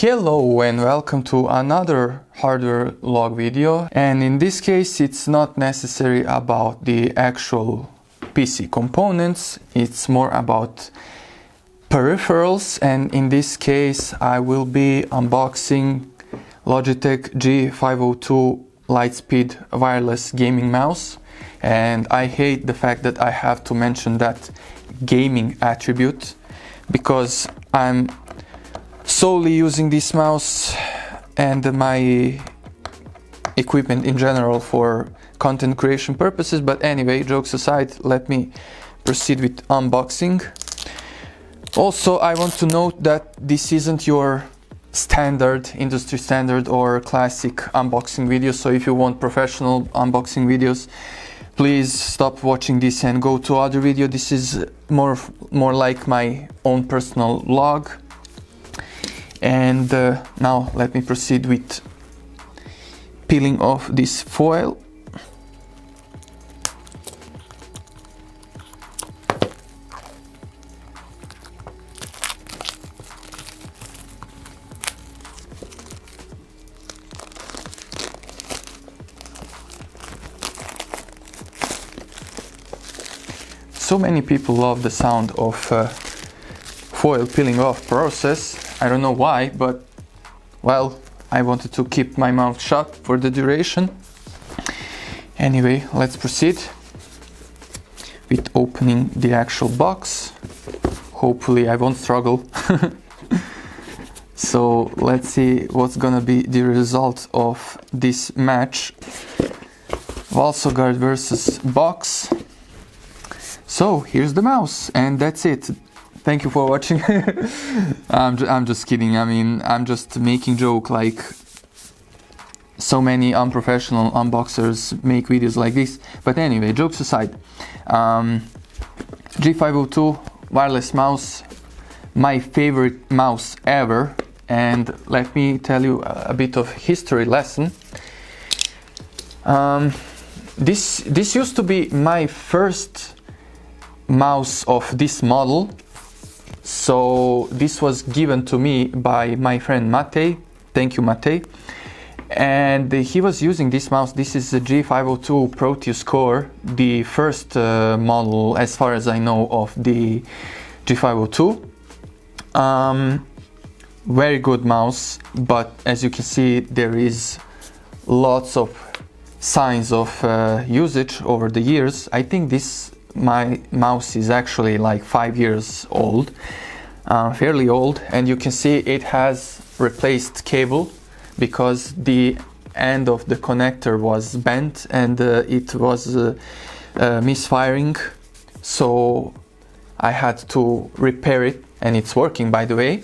Hello and welcome to another hardware log video, and in this case it's not necessary about the actual PC components, it's more about peripherals, and in this case I will be unboxing Logitech G502 Lightspeed wireless gaming mouse. And I hate the fact that I have to mention that gaming attribute because I'm solely using this mouse and my equipment in general for content creation purposes. But anyway, jokes aside, let me proceed with unboxing. Also, I want to note that this isn't your standard, industry standard or classic unboxing video. So if you want professional unboxing videos, please stop watching this and go to other video. This is more like my own personal log. And now let me proceed with peeling off this foil. So many people love the sound of foil peeling off process. I don't know why, but well, I wanted to keep my mouth shut for the duration. Anyway, let's proceed with opening the actual box. Hopefully I won't struggle. So let's see what's gonna be the result of this match. Valsogard versus box. So here's the mouse, and that's it. Thank you for watching. I'm just kidding. I mean, I'm just making joke, like so many unprofessional unboxers make videos like this. But anyway, jokes aside, G502 wireless mouse, my favorite mouse ever. And let me tell you a bit of history lesson. This used to be my first mouse of this model. So this was given to me by my friend Matej. Thank you, Matej. And he was using this mouse. This is the G502 Proteus Core, the first model, as far as I know, of the G502. Very good mouse, but as you can see, there is lots of signs of usage over the years. I think my mouse is actually like 5 years old, fairly old, and you can see it has replaced cable because the end of the connector was bent and it was misfiring, so I had to repair it, and it's working, by the way.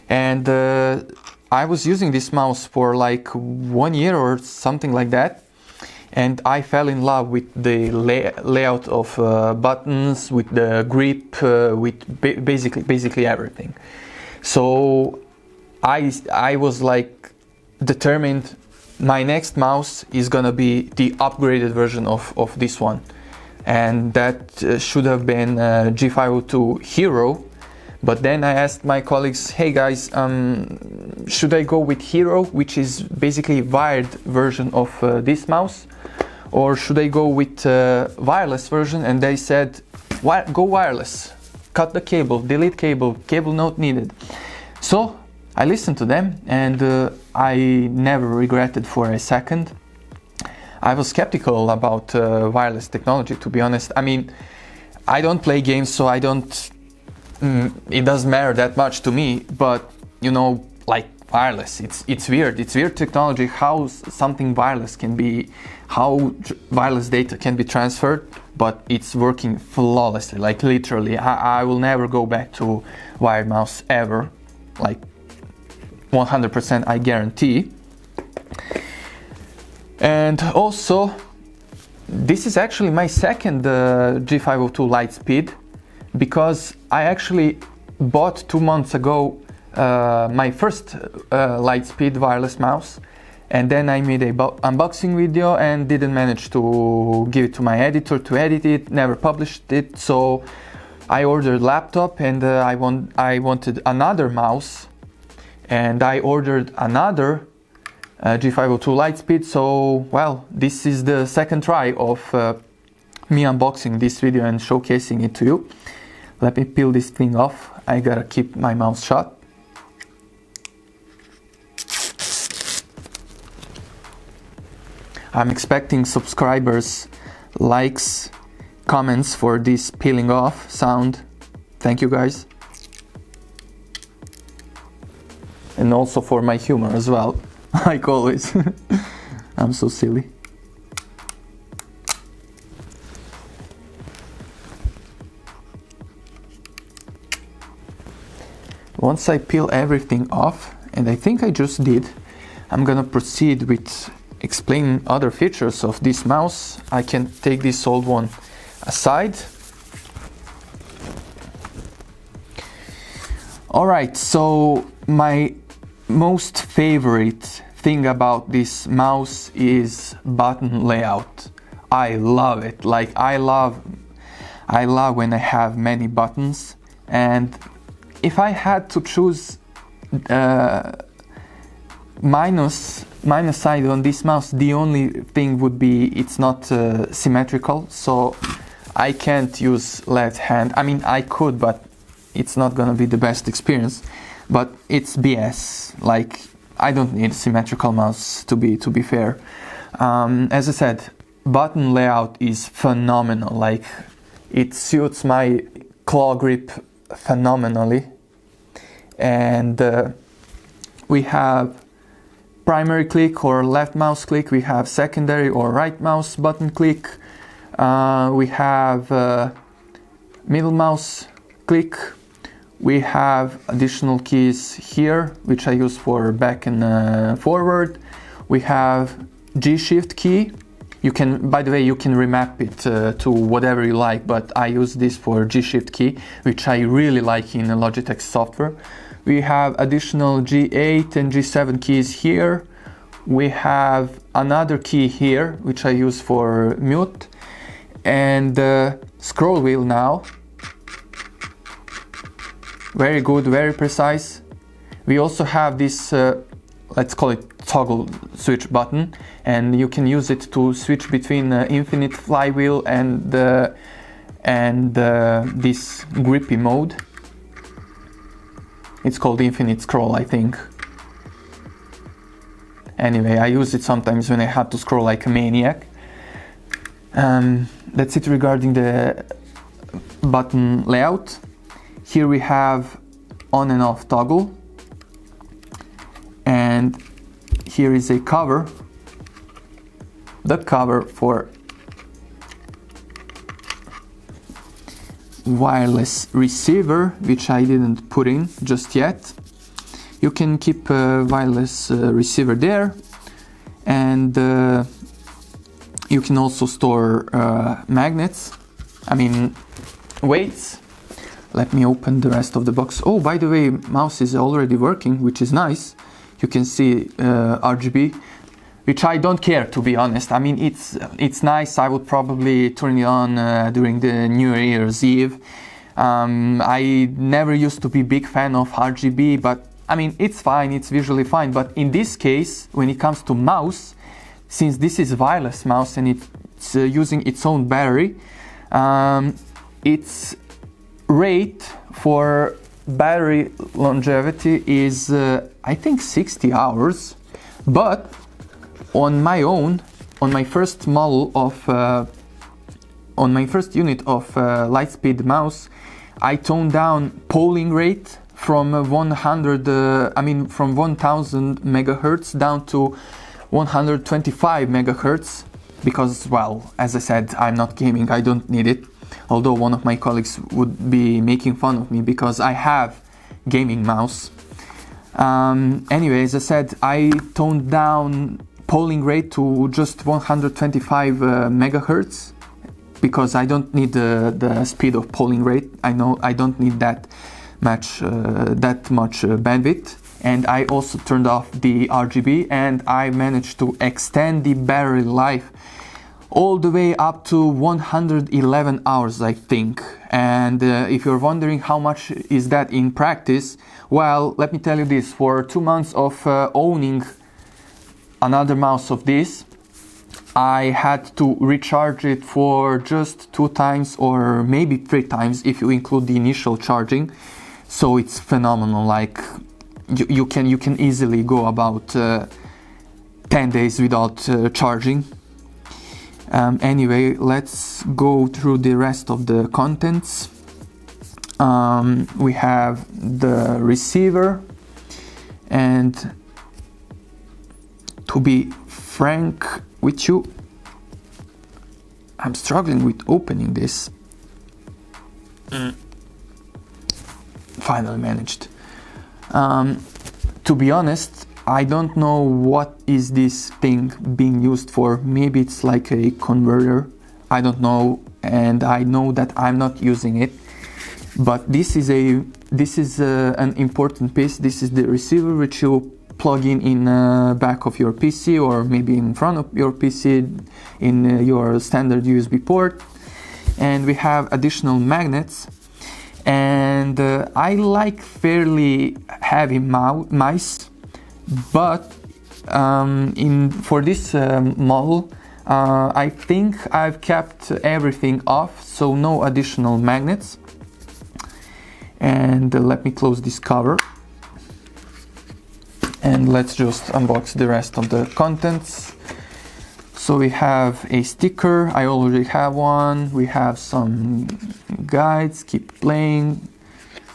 And I was using this mouse for like 1 year or something like that. And I fell in love with the layout of buttons, with the grip, with basically everything. So I was like determined my next mouse is gonna be the upgraded version of this one, and that should have been G502 Hero. But then I asked my colleagues, hey guys, should I go with Hero, which is basically a wired version of this mouse, or should I go with wireless version? And they said, go wireless, cut the cable, delete cable not needed. So I listened to them, and I never regretted for a second. I was skeptical about wireless technology, to be honest. I mean, I don't play games, so I don't it doesn't matter that much to me, but you know, like wireless, it's weird technology, how something wireless can be, how wireless data can be transferred, but it's working flawlessly, like literally. I will never go back to wired mouse ever, like 100% I guarantee. And also, this is actually my second G502 Lightspeed, because I actually bought 2 months ago my first Lightspeed wireless mouse, and then I made a unboxing video and didn't manage to give it to my editor to edit it, never published it. So I ordered a laptop, and I wanted another mouse, and I ordered another G502 Lightspeed. So, well, this is the second try of me unboxing this video and showcasing it to you. Let me peel this thing off. I gotta keep my mouth shut. I'm expecting subscribers, likes, comments for this peeling off sound. Thank you guys. And also for my humor as well, like always. I'm so silly. Once I peel everything off, and I think I just did, I'm gonna proceed with explaining other features of this mouse. I can take this old one aside. Alright, so my most favorite thing about this mouse is button layout. I love it. Like I love when I have many buttons, and if I had to choose minus side on this mouse, the only thing would be it's not symmetrical, so I can't use left hand. I mean, I could, but it's not gonna be the best experience. But it's BS. Like, I don't need a symmetrical mouse to be fair. As I said, button layout is phenomenal. Like, it suits my claw grip phenomenally. And we have primary click or left mouse click, we have secondary or right mouse button click, we have middle mouse click, we have additional keys here which I use for back and forward, we have G shift key. You can, by the way, you can remap it to whatever you like, but I use this for G shift key, which I really like in Logitech software. We have additional G8 and G7 keys here. We have another key here, which I use for mute. And scroll wheel now. Very good, very precise. We also have this, let's call it toggle switch button. And you can use it to switch between infinite flywheel and this grippy mode. It's called infinite scroll, I think. Anyway, I use it sometimes when I have to scroll like a maniac. That's it regarding the button layout. Here we have on and off toggle. And here is a cover. The cover for wireless receiver, which I didn't put in just yet. You can keep a wireless receiver there, and you can also store magnets, weights. Let me open the rest of the box. Oh, by the way, mouse is already working, which is nice. You can see RGB, which I don't care, to be honest. I mean, it's nice. I would probably turn it on during the New Year's Eve. I never used to be a big fan of RGB, but I mean, it's fine, it's visually fine. But in this case, when it comes to mouse, since this is a wireless mouse and it's using its own battery, its rate for battery longevity is, I think, 60 hours. But on my first model of, on my first unit of Lightspeed mouse, I toned down polling rate from 1000 megahertz down to 125 megahertz because, well, as I said, I'm not gaming, I don't need it. Although one of my colleagues would be making fun of me because I have gaming mouse. Anyway, as I said, I toned down polling rate to just 125 megahertz because I don't need the speed of polling rate. I know I don't need that much bandwidth. And I also turned off the RGB, and I managed to extend the battery life all the way up to 111 hours, I think. And if you're wondering how much is that in practice, well, let me tell you this. For 2 months of owning another mouse of this, I had to recharge it for just 2 times or maybe 3 times if you include the initial charging. So it's phenomenal. Like you can easily go about 10 days without charging. Anyway, let's go through the rest of the contents. We have the receiver, and to be frank with you, I'm struggling with opening this. Finally managed. To be honest, I don't know what is this thing being used for. Maybe it's like a converter. I don't know, and I know that I'm not using it. But this is an important piece. This is the receiver which you plug in back of your PC, or maybe in front of your PC in your standard USB port. And we have additional magnets. And I like fairly heavy mice. But for this model, I think I've kept everything off, so no additional magnets. And let me close this cover. And let's just unbox the rest of the contents. So we have a sticker, I already have one. We have some guides, keep playing.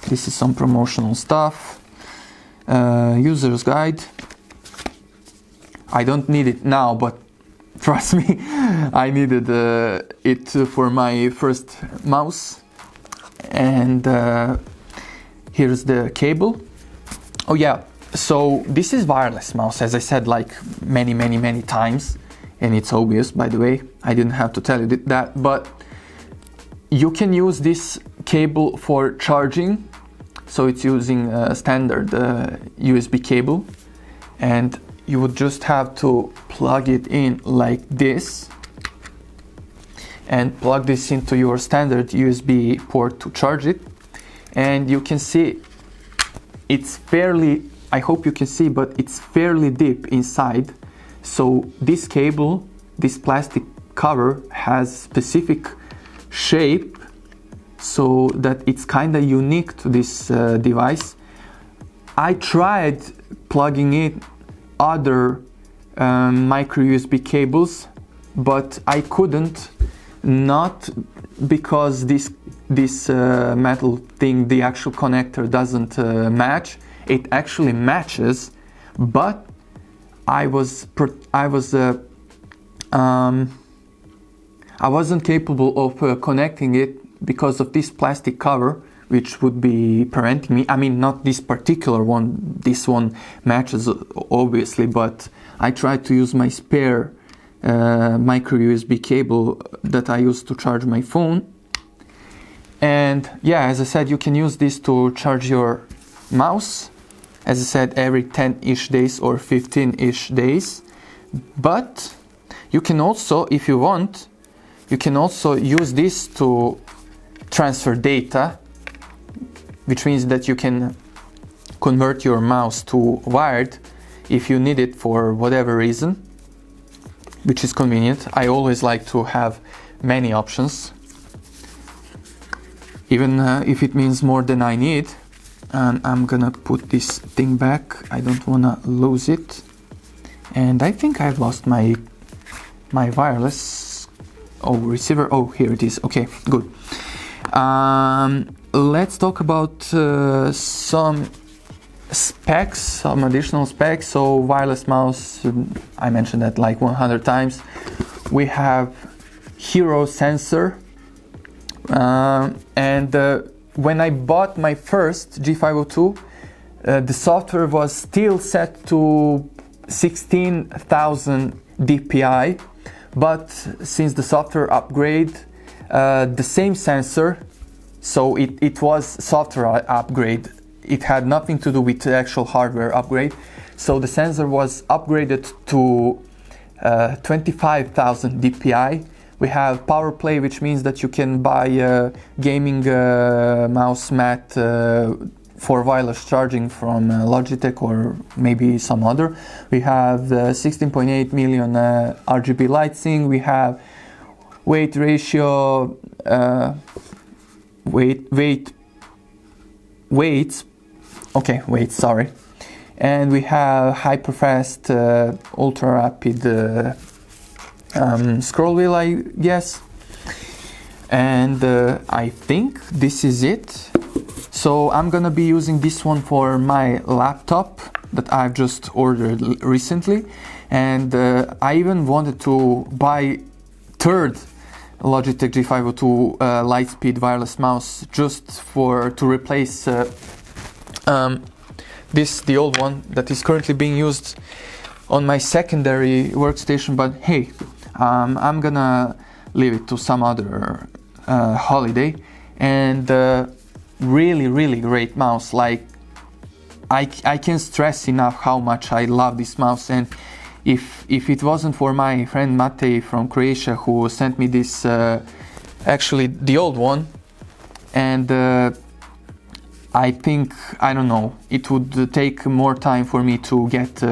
This is some promotional stuff. User's guide. I don't need it now, but trust me, I needed it for my first mouse. And here's the cable. Oh yeah, so this is wireless mouse, as I said like many times, and it's obvious, by the way. I didn't have to tell you that, but you can use this cable for charging. So it's using a standard USB cable, and you would just have to plug it in like this and plug this into your standard USB port to charge it. And you can see it's fairly, I hope you can see, but it's fairly deep inside. So this cable, this plastic cover has specific shape, so that it's kind of unique to this device. I tried plugging in other micro USB cables, but I couldn't, not because this metal thing, the actual connector doesn't match. It actually matches, but I wasn't capable of connecting it because of this plastic cover, which would be preventing me. I mean, not this particular one. This one matches, obviously, but I tried to use my spare micro USB cable that I use to charge my phone. And yeah, as I said, you can use this to charge your mouse, as I said, every 10-ish days or 15-ish days. But you can also, if you want, you can also use this to transfer data, which means that you can convert your mouse to wired if you need it for whatever reason, which is convenient. I always like to have many options, even if it means more than I need. And I'm gonna put this thing back. I don't wanna lose it. And I think I've lost my wireless receiver. Oh, here it is. Okay, good. Let's talk about some specs, some additional specs. So wireless mouse, I mentioned that like 100 times. We have Hero sensor, and when I bought my first G502, the software was still set to 16,000 dpi, but since the software upgrade, the same sensor, so it was software upgrade, it had nothing to do with the actual hardware upgrade. So the sensor was upgraded to 25,000 DPI. We have power play, which means that you can buy a gaming mouse mat for wireless charging from Logitech or maybe some other. We have 16.8 million RGB lighting. We have weight ratio, sorry. And we have hyper-fast, ultra-rapid scroll wheel, I guess. And I think this is it. So I'm gonna be using this one for my laptop that I've just ordered recently. And I even wanted to buy third Logitech G502 Lightspeed wireless mouse just to replace the old one that is currently being used on my secondary workstation. But hey, I'm gonna leave it to some other holiday. And really great mouse. Like I can't stress enough how much I love this mouse. And if it wasn't for my friend Matej from Croatia, who sent me this, actually the old one, and I think, I don't know, it would take more time for me to get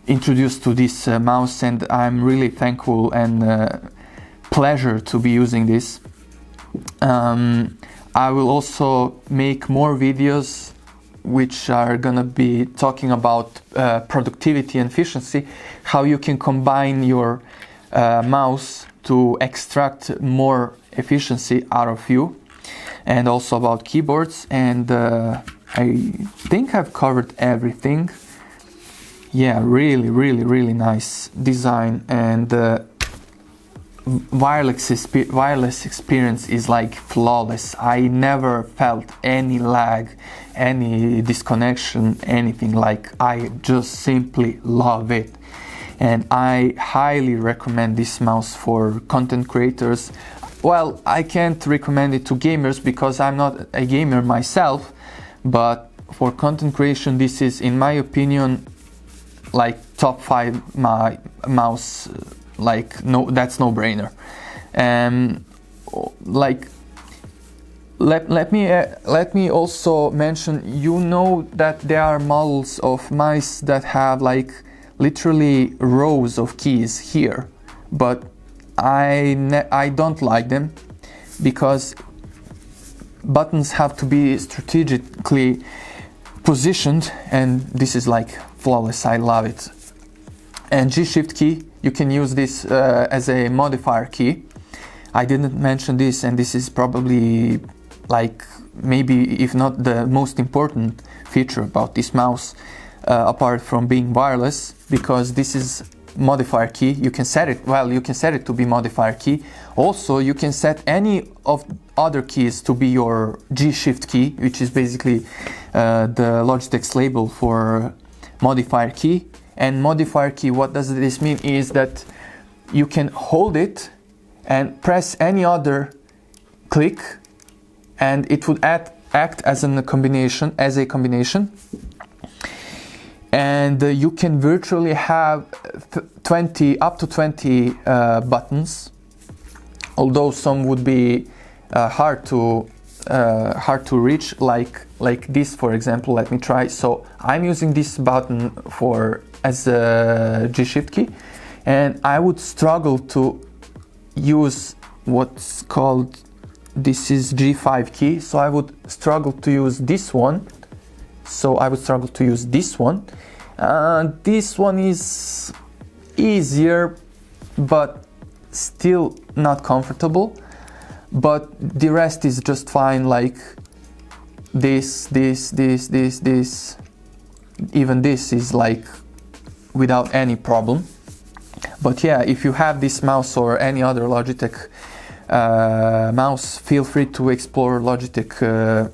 introduced to this mouse, and I'm really thankful and pleasure to be using this. I will also make more videos which are gonna be talking about productivity and efficiency, how you can combine your mouse to extract more efficiency out of you, and also about keyboards. And I think I've covered everything. Yeah, really nice design, and wireless experience is like flawless. I never felt any lag, any disconnection, anything. Like, I just simply love it, and I highly recommend this mouse for content creators. Well, I can't recommend it to gamers because I'm not a gamer myself, but for content creation, this is, in my opinion, like top 5 mouse. Like, no, that's no brainer. Like, let me also mention, you know that there are models of mice that have like literally rows of keys here, but I don't like them because buttons have to be strategically positioned, and this is like flawless. I love it. And G-Shift key, you can use this as a modifier key. I didn't mention this, and this is probably like maybe if not the most important feature about this mouse, apart from being wireless, because this is modifier key. You can set it, well, you can set it to be modifier key. Also, you can set any of other keys to be your G-Shift key, which is basically the Logitech's label for modifier key. And modifier key, what does this mean is that you can hold it and press any other click, and it would act as a combination, and you can virtually have 20 up to 20 buttons, although some would be hard to reach, like this, for example. Let me try. So I'm using this button as a G-Shift key, and I would struggle to use what's called, this is G5 key, so I would struggle to use this one. This one is easier, but still not comfortable. But the rest is just fine, like this. Even this is like without any problem. But yeah, if you have this mouse or any other Logitech mouse, feel free to explore Logitech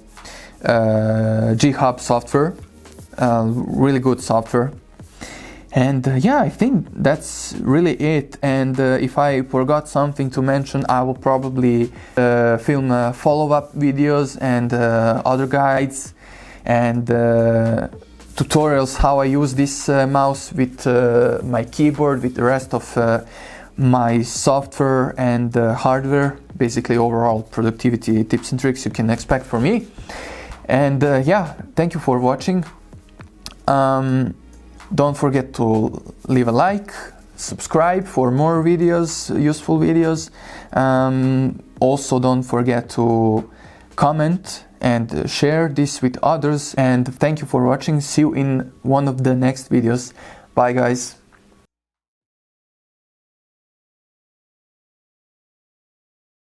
G-Hub software, really good software. And yeah, I think that's really it. And if I forgot something to mention, I will probably film follow-up videos and other guides. And tutorials how I use this mouse with my keyboard, with the rest of my software and hardware, basically overall productivity tips and tricks you can expect from me. And yeah, thank you for watching. Don't forget to leave a like, subscribe for more videos, useful videos. Also don't forget to comment and share this with others, and thank you for watching. See you in one of the next videos. Bye guys.